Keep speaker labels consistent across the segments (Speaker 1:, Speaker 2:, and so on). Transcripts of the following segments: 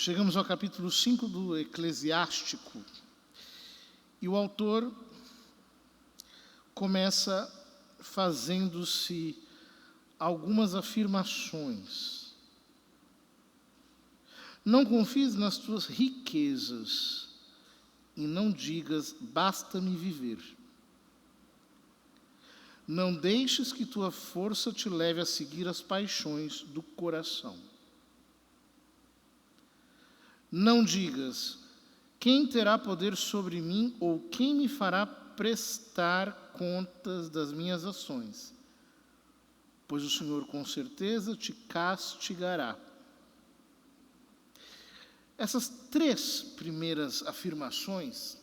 Speaker 1: Chegamos ao capítulo 5 do Eclesiástico, e o autor começa fazendo-se algumas afirmações. Não confies nas tuas riquezas e não digas, basta-me viver. Não deixes que tua força te leve a seguir as paixões do coração. Não digas, quem terá poder sobre mim ou quem me fará prestar contas das minhas ações? Pois o Senhor com certeza te castigará. Essas três primeiras afirmações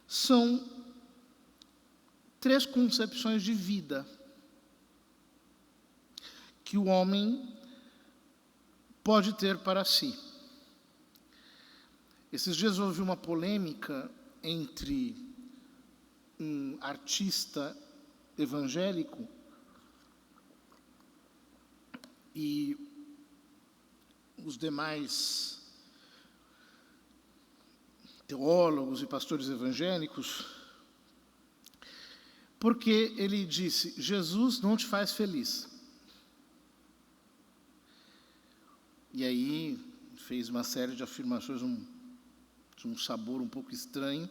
Speaker 1: são três concepções de vida que o homem pode ter para si. Esses dias houve uma polêmica entre um artista evangélico e os demais teólogos e pastores evangélicos, porque ele disse, Jesus não te faz feliz. E aí fez uma série de afirmações de um sabor um pouco estranho.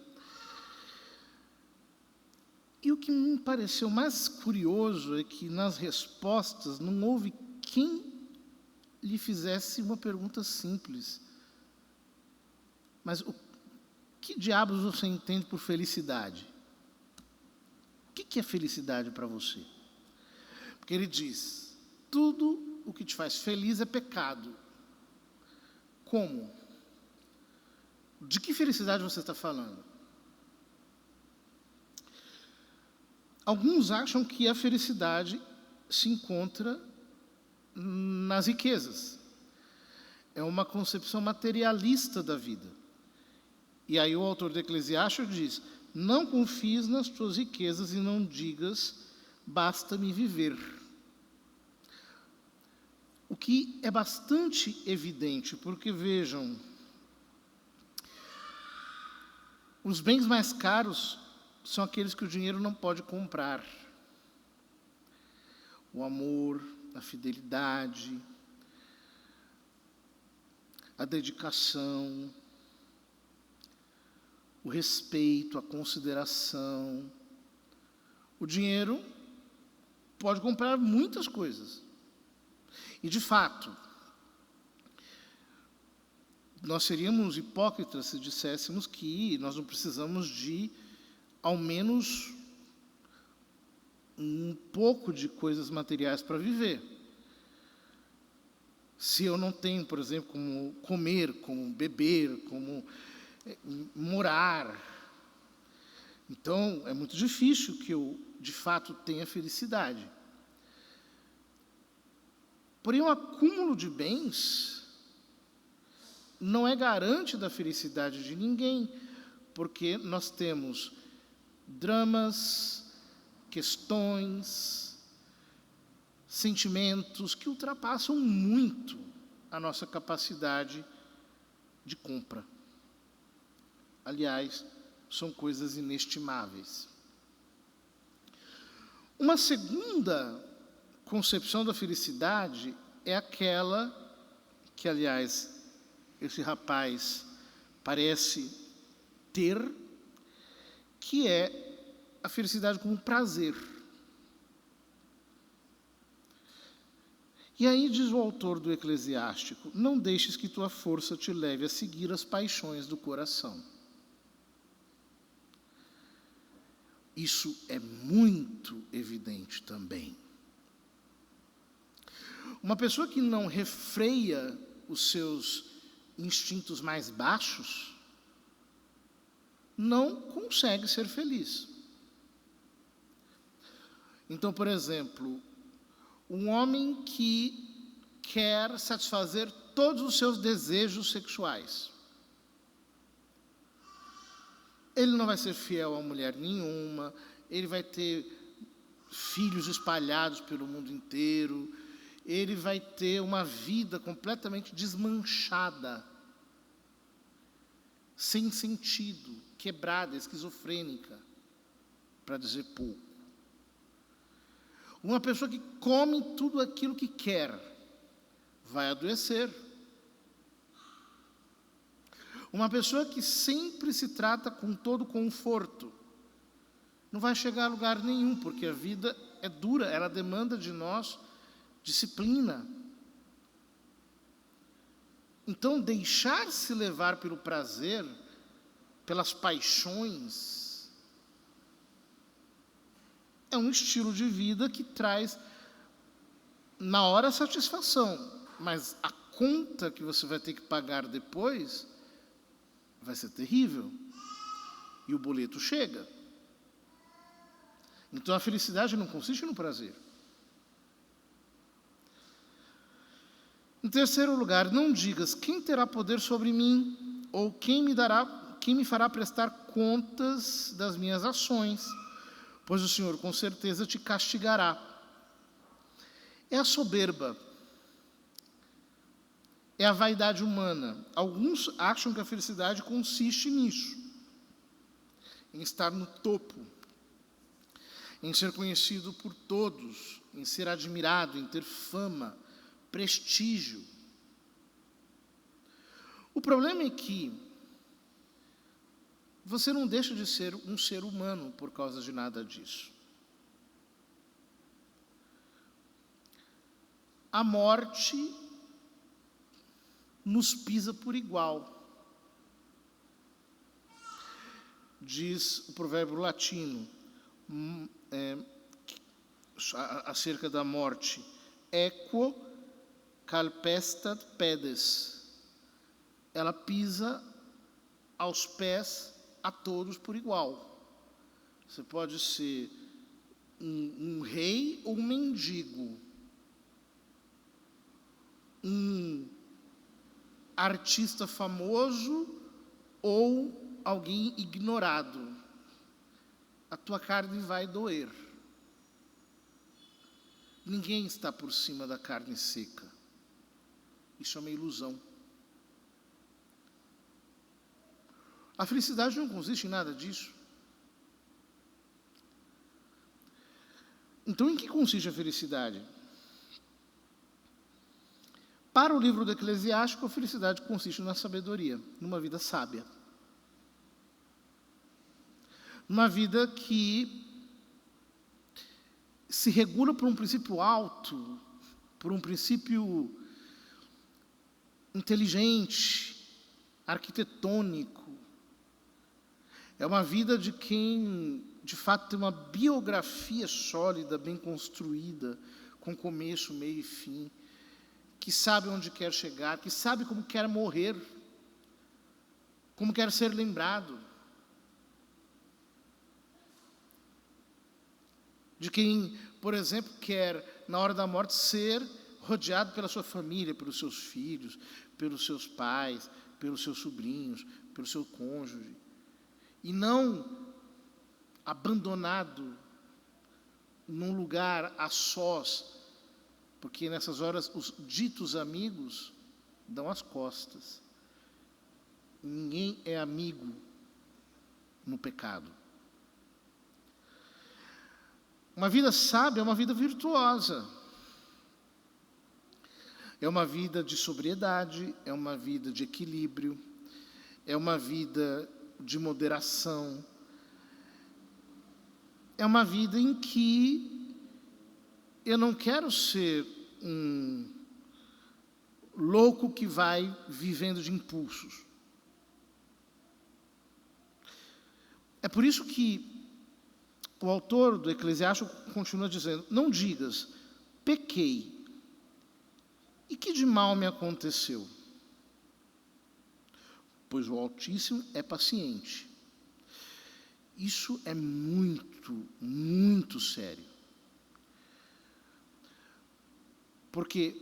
Speaker 1: E o que me pareceu mais curioso é que nas respostas não houve quem lhe fizesse uma pergunta simples. Mas o que diabos você entende por felicidade? O que é felicidade para você? Porque ele diz, tudo o que te faz feliz é pecado. Como? De que felicidade você está falando? Alguns acham que a felicidade se encontra nas riquezas. É uma concepção materialista da vida. E aí o autor do Eclesiástico diz, não confies nas tuas riquezas e não digas, basta-me viver. O que é bastante evidente, porque vejam, os bens mais caros são aqueles que o dinheiro não pode comprar. O amor, a fidelidade, a dedicação, o respeito, a consideração. O dinheiro pode comprar muitas coisas. E, de fato, nós seríamos hipócritas se disséssemos que nós não precisamos de, ao menos, um pouco de coisas materiais para viver. Se eu não tenho, por exemplo, como comer, como beber, como morar, então é muito difícil que eu, de fato, tenha felicidade. Porém, o acúmulo de bens não é garante da felicidade de ninguém, porque nós temos dramas, questões, sentimentos que ultrapassam muito a nossa capacidade de compra. Aliás, são coisas inestimáveis. Uma segunda concepção da felicidade é aquela que, aliás, esse rapaz parece ter, que é a felicidade como prazer. E aí diz o autor do Eclesiástico, não deixes que tua força te leve a seguir as paixões do coração. Isso é muito evidente também. Uma pessoa que não refreia os seus instintos mais baixos não consegue ser feliz. Então, por exemplo, um homem que quer satisfazer todos os seus desejos sexuais, ele não vai ser fiel a mulher nenhuma, ele vai ter filhos espalhados pelo mundo inteiro, ele vai ter uma vida completamente desmanchada, sem sentido, quebrada, esquizofrênica, para dizer pouco. Uma pessoa que come tudo aquilo que quer, vai adoecer. Uma pessoa que sempre se trata com todo conforto, não vai chegar a lugar nenhum, porque a vida é dura, ela demanda de nós disciplina. Então, deixar-se levar pelo prazer, pelas paixões, é um estilo de vida que traz, na hora, satisfação, mas a conta que você vai ter que pagar depois vai ser terrível. E o boleto chega. Então, a felicidade não consiste no prazer. Em terceiro lugar, não digas: quem terá poder sobre mim, ou quem me fará prestar contas das minhas ações, pois o Senhor com certeza te castigará. É a soberba, é a vaidade humana. Alguns acham que a felicidade consiste nisso, em estar no topo, em ser conhecido por todos, em ser admirado, em ter fama, prestígio. O problema é que você não deixa de ser um ser humano por causa de nada disso. A morte nos pisa por igual. Diz o provérbio latino acerca da morte: equo calpestat pedes. Ela pisa aos pés a todos por igual. Você pode ser um rei ou um mendigo, um artista famoso ou alguém ignorado. A tua carne vai doer. Ninguém está por cima da carne seca. Isso é uma ilusão. A felicidade não consiste em nada disso. Então, em que consiste a felicidade? Para o livro do Eclesiástico, a felicidade consiste na sabedoria, numa vida sábia. Uma vida que se regula por um princípio alto, por um princípio inteligente, arquitetônico. É uma vida de quem, de fato, tem uma biografia sólida, bem construída, com começo, meio e fim, que sabe onde quer chegar, que sabe como quer morrer, como quer ser lembrado. De quem, por exemplo, quer, na hora da morte, ser rodeado pela sua família, pelos seus filhos, pelos seus pais, pelos seus sobrinhos, pelo seu cônjuge. E não abandonado num lugar a sós, porque nessas horas os ditos amigos dão as costas. Ninguém é amigo no pecado. Uma vida sábia é uma vida virtuosa. É uma vida de sobriedade, é uma vida de equilíbrio, é uma vida de moderação. É uma vida em que eu não quero ser um louco que vai vivendo de impulsos. É por isso que o autor do Eclesiástico continua dizendo: não digas, pequei, e que de mal me aconteceu? Pois o Altíssimo é paciente. Isso é muito, muito sério. Porque,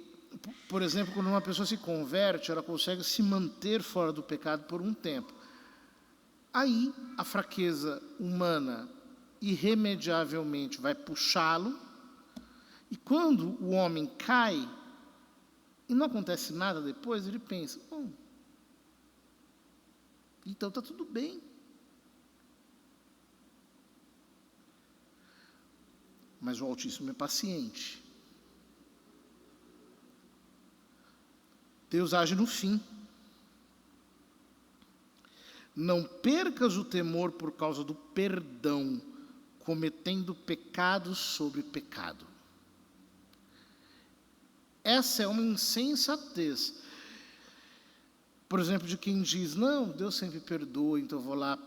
Speaker 1: por exemplo, quando uma pessoa se converte, ela consegue se manter fora do pecado por um tempo. Aí, a fraqueza humana irremediavelmente vai puxá-lo, e quando o homem cai, e não acontece nada depois, ele pensa, bom, então está tudo bem. Mas o Altíssimo é paciente. Deus age no fim. Não percas o temor por causa do perdão, cometendo pecado sobre pecado. Essa é uma insensatez. Por exemplo, de quem diz, não, Deus sempre perdoa, então eu vou lá,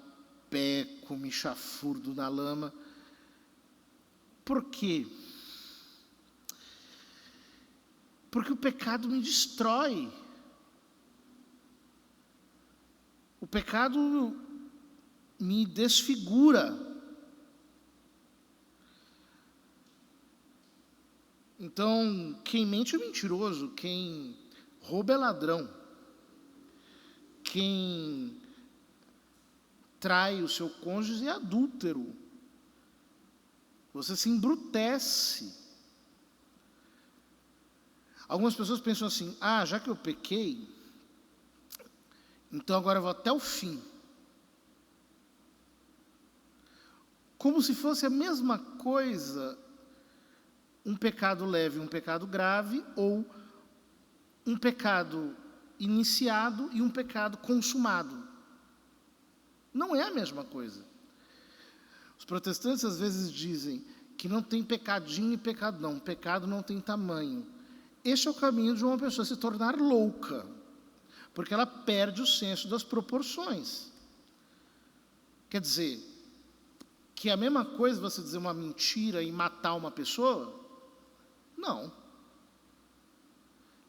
Speaker 1: peco, me chafurdo na lama. Por quê? Porque o pecado me destrói. O pecado me desfigura. Então, quem mente é mentiroso, quem rouba é ladrão, quem trai o seu cônjuge é adúltero. Você se embrutece. Algumas pessoas pensam assim, já que eu pequei, então agora eu vou até o fim. Como se fosse a mesma coisa, um pecado leve e um pecado grave, ou um pecado iniciado e um pecado consumado. Não é a mesma coisa. Os protestantes às vezes dizem que não tem pecadinho e pecado não, pecado não tem tamanho. Este é o caminho de uma pessoa se tornar louca, porque ela perde o senso das proporções. Quer dizer, que é a mesma coisa você dizer uma mentira e matar uma pessoa? Não.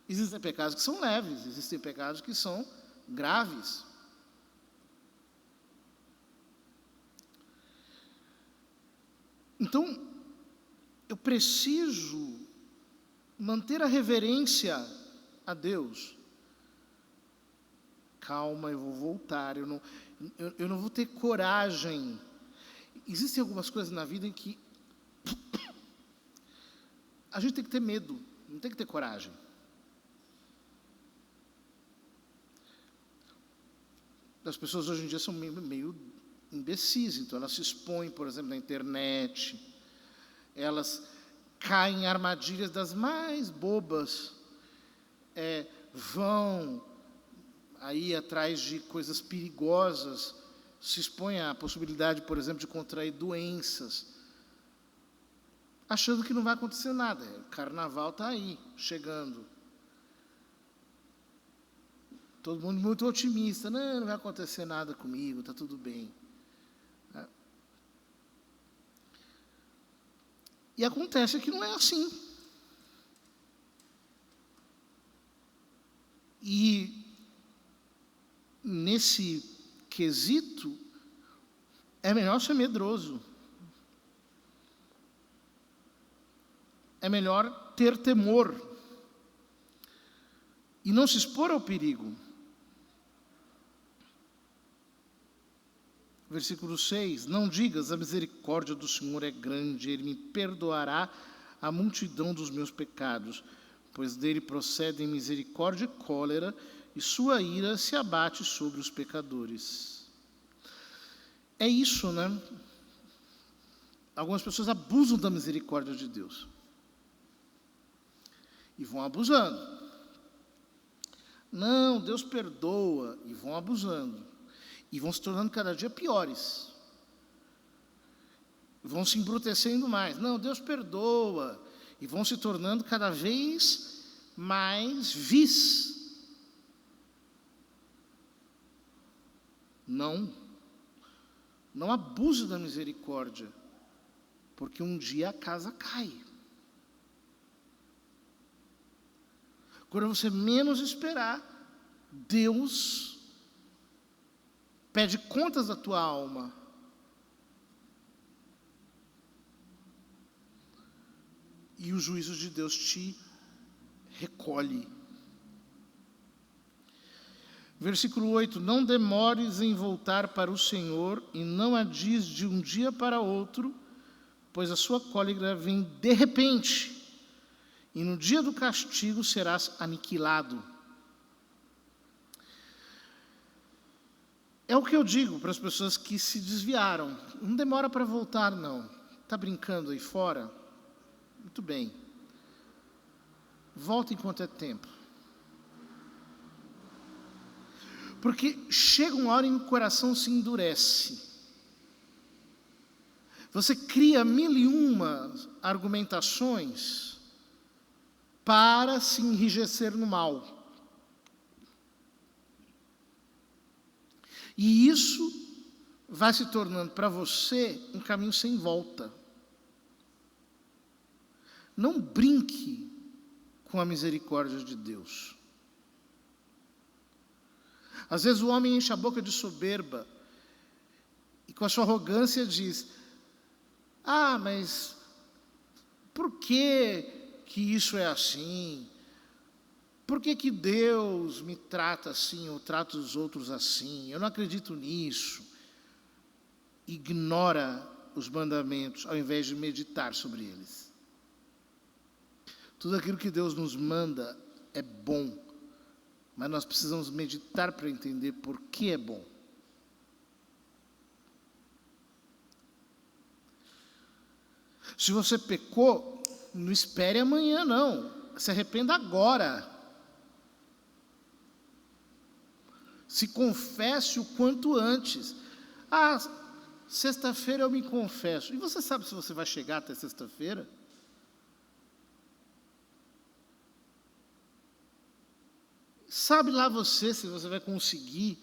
Speaker 1: Existem pecados que são leves, existem pecados que são graves. Então, eu preciso manter a reverência a Deus. Calma, eu vou voltar, eu não vou ter coragem. Existem algumas coisas na vida em que a gente tem que ter medo, não tem que ter coragem. As pessoas hoje em dia são meio imbecis, então elas se expõem, por exemplo, na internet, elas caem em armadilhas das mais bobas, vão aí atrás de coisas perigosas, se expõem à possibilidade, por exemplo, de contrair doenças, achando que não vai acontecer nada. O carnaval está aí, chegando. Todo mundo muito otimista, não vai acontecer nada comigo, está tudo bem. E acontece que não é assim. E nesse quesito, é melhor ser medroso. É melhor ter temor e não se expor ao perigo. Versículo 6, não digas, a misericórdia do Senhor é grande, Ele me perdoará a multidão dos meus pecados, pois dele procedem misericórdia e cólera, e sua ira se abate sobre os pecadores. É isso, né? Algumas pessoas abusam da misericórdia de Deus. E vão abusando. Não, Deus perdoa, e vão abusando. E vão se tornando cada dia piores. Vão se embrutecendo mais. Não, Deus perdoa. E vão se tornando cada vez mais vis. Não abuse da misericórdia, porque um dia a casa cai. Quando você menos esperar, Deus pede contas da tua alma. E o juízo de Deus te recolhe. Versículo 8, não demores em voltar para o Senhor, e não adies de um dia para outro, pois a sua cólera vem de repente, e no dia do castigo serás aniquilado. É o que eu digo para as pessoas que se desviaram. Não demora para voltar, não. Está brincando aí fora? Muito bem. Volta enquanto é tempo. Porque chega uma hora em que o coração se endurece. Você cria 1001 argumentações para se enrijecer no mal. E isso vai se tornando para você um caminho sem volta. Não brinque com a misericórdia de Deus. Às vezes o homem enche a boca de soberba e com a sua arrogância diz: ah, mas por que isso é assim? Por que Deus me trata assim ou trata os outros assim? Eu não acredito nisso. Ignora os mandamentos ao invés de meditar sobre eles. Tudo aquilo que Deus nos manda é bom, mas nós precisamos meditar para entender por que é bom. Se você pecou, não espere amanhã, não. Se arrependa agora. Se confesse o quanto antes. Ah, sexta-feira eu me confesso. E você sabe se você vai chegar até sexta-feira? Sabe lá você se você vai conseguir,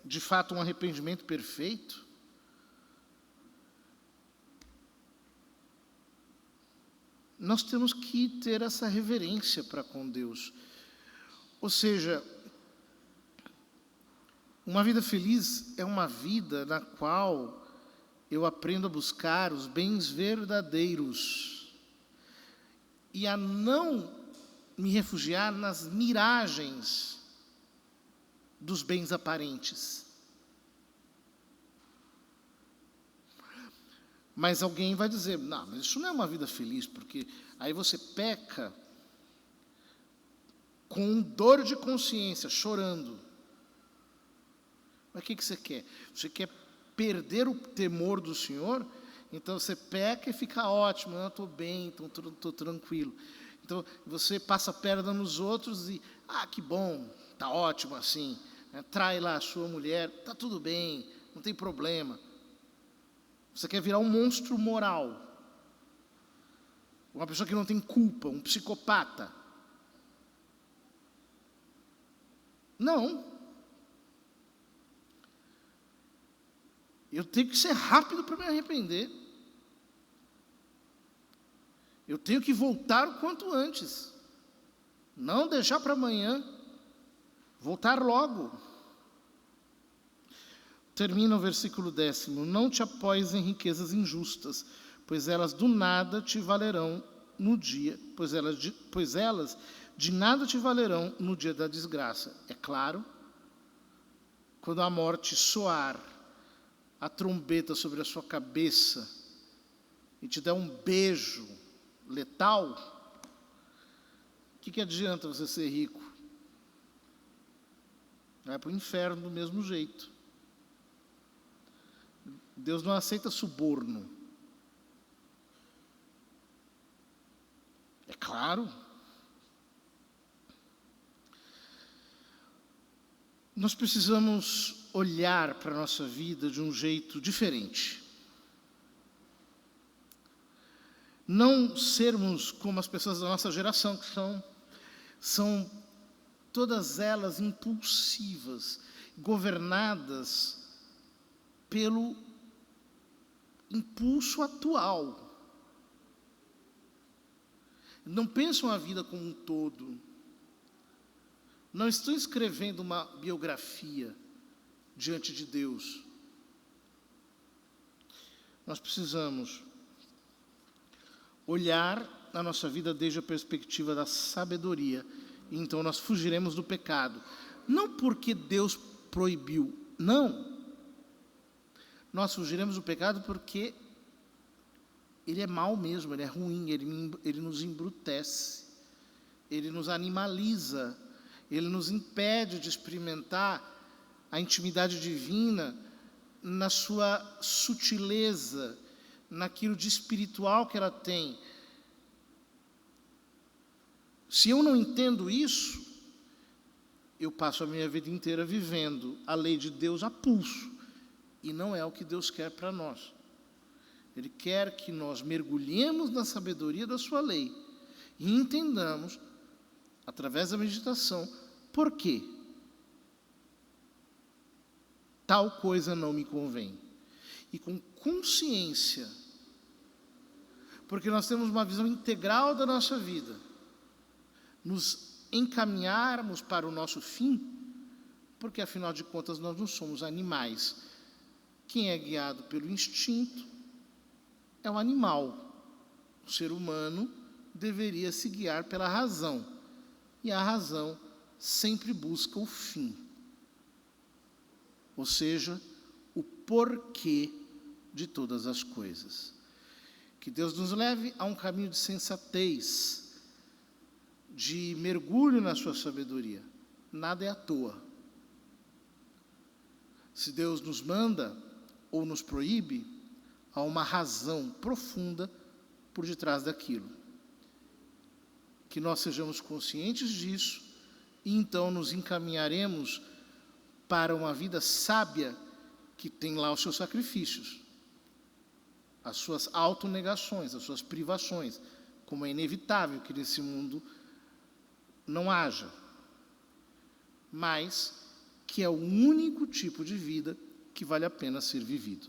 Speaker 1: de fato, um arrependimento perfeito? Nós temos que ter essa reverência para com Deus. Ou seja, uma vida feliz é uma vida na qual eu aprendo a buscar os bens verdadeiros e a não me refugiar nas miragens dos bens aparentes. Mas alguém vai dizer: não, mas isso não é uma vida feliz, porque aí você peca com dor de consciência, chorando. Mas o que você quer? Você quer perder o temor do Senhor? Então você peca e fica ótimo, eu estou bem, estou tranquilo. Então você passa a perna nos outros e, que bom, está ótimo assim. Trai lá a sua mulher, está tudo bem, não tem problema. Você quer virar um monstro moral. Uma pessoa que não tem culpa, um psicopata. Não. Eu tenho que ser rápido para me arrepender. Eu tenho que voltar o quanto antes. Não deixar para amanhã. Voltar logo. Termina o versículo 10. Não te apoies em riquezas injustas, pois elas do nada te valerão no dia, pois elas de nada te valerão no dia da desgraça. É claro, quando a morte soar a trombeta sobre a sua cabeça e te der um beijo letal, o que adianta você ser rico? Vai para o inferno do mesmo jeito. Deus não aceita suborno. É claro. Nós precisamos olhar para a nossa vida de um jeito diferente. Não sermos como as pessoas da nossa geração, que são todas elas impulsivas, governadas pelo impulso atual. Não pensam a vida como um todo. Não estão escrevendo uma biografia diante de Deus. Nós precisamos olhar na nossa vida desde a perspectiva da sabedoria. E então nós fugiremos do pecado. Não porque Deus proibiu, não. Nós fugiremos do pecado porque ele é mau mesmo, ele é ruim, ele nos embrutece, ele nos animaliza, ele nos impede de experimentar a intimidade divina na sua sutileza, naquilo de espiritual que ela tem. Se eu não entendo isso, eu passo a minha vida inteira vivendo a lei de Deus a pulso, e não é o que Deus quer para nós. Ele quer que nós mergulhemos na sabedoria da sua lei e entendamos, através da meditação, por quê tal coisa não me convém. E com consciência, porque nós temos uma visão integral da nossa vida, nos encaminharmos para o nosso fim, porque afinal de contas nós não somos animais. Quem é guiado pelo instinto é o animal. O ser humano deveria se guiar pela razão, e a razão sempre busca o fim, ou seja, o porquê de todas as coisas. Que Deus nos leve a um caminho de sensatez, de mergulho na sua sabedoria. Nada é à toa. Se Deus nos manda ou nos proíbe, há uma razão profunda por detrás daquilo. Que nós sejamos conscientes disso e então nos encaminharemos para uma vida sábia que tem lá os seus sacrifícios, as suas autonegações, as suas privações, como é inevitável que nesse mundo não haja, mas que é o único tipo de vida que vale a pena ser vivido.